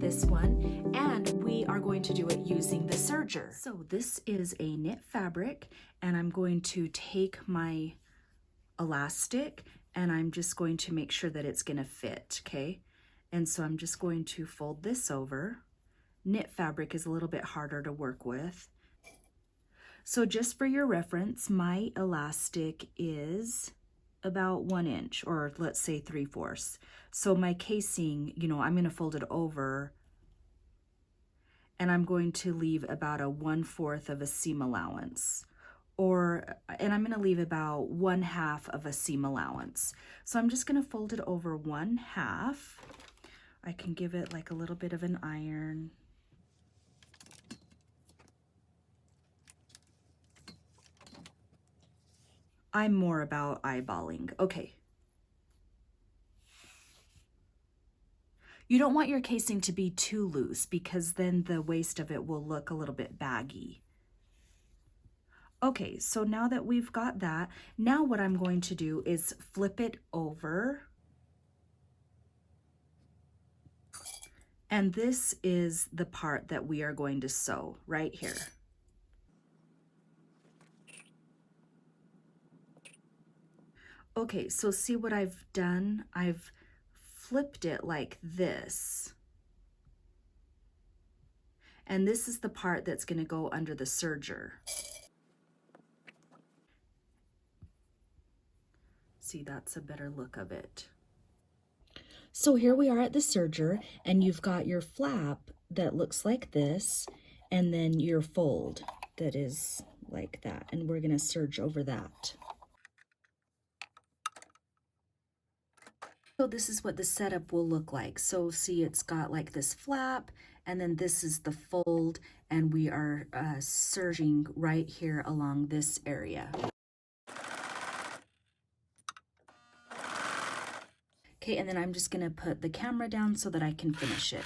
this one, and we are going to do it using the serger. So this is a knit fabric, and I'm going to take my elastic and I'm just going to make sure that it's going to fit, okay? And so I'm just going to fold this over. Knit fabric is a little bit harder to work with. So just for your reference, my elastic is about 1 inch, or let's say 3/4. So my casing, you know, I'm going to fold it over and I'm going to leave about a 1/4 of a seam allowance, and I'm going to leave about 1/2 of a seam allowance. So I'm just going to fold it over 1/2. I can give it like a little bit of an iron. I'm more about eyeballing. Okay. You don't want your casing to be too loose because then the waist of it will look a little bit baggy. Okay, so now that we've got that, now what I'm going to do is flip it over. And this is the part that we are going to sew right here. Okay, so see what I've done? I've flipped it like this. And this is the part that's going to go under the serger. See, that's a better look of it. So here we are at the serger, and you've got your flap that looks like this, and then your fold that is like that, and we're going to serge over that. So this is what the setup will look like. So see, it's got like this flap, and then this is the fold, and we are serging right here along this area. Okay, and then I'm just gonna put the camera down so that I can finish it.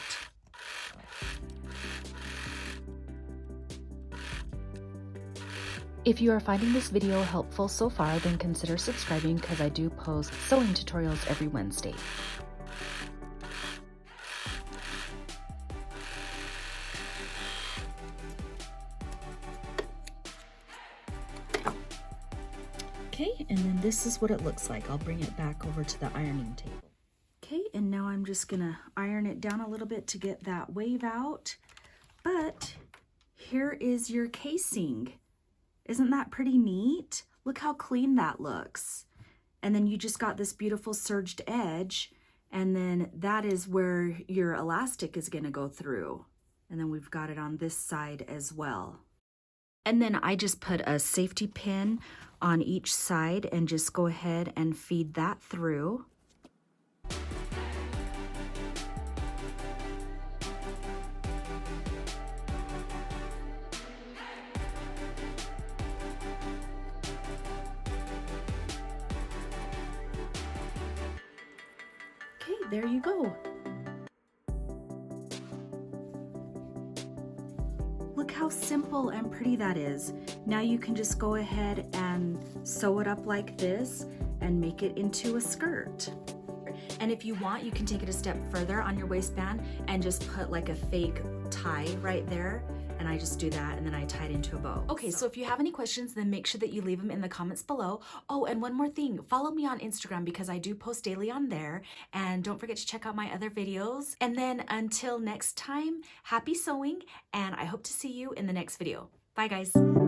If you are finding this video helpful so far, then consider subscribing because I do post sewing tutorials every Wednesday. Okay, and then this is what it looks like. I'll bring it back over to the ironing table. Okay, and now I'm just gonna iron it down a little bit to get that wave out. But here is your casing. Isn't that pretty neat? Look how clean that looks. And then you just got this beautiful serged edge, and then that is where your elastic is gonna go through. And then we've got it on this side as well. And then I just put a safety pin on each side and just go ahead and feed that through. Okay, there you go. Look how simple and pretty that is. Now you can just go ahead and sew it up like this and make it into a skirt. And if you want, you can take it a step further on your waistband and just put like a fake tie right there. And I just do that, and then I tie it into a bow. Okay, so if you have any questions, then make sure that you leave them in the comments below. Oh, and one more thing, follow me on Instagram because I do post daily on there. And don't forget to check out my other videos. And then until next time, happy sewing, and I hope to see you in the next video. Bye, guys.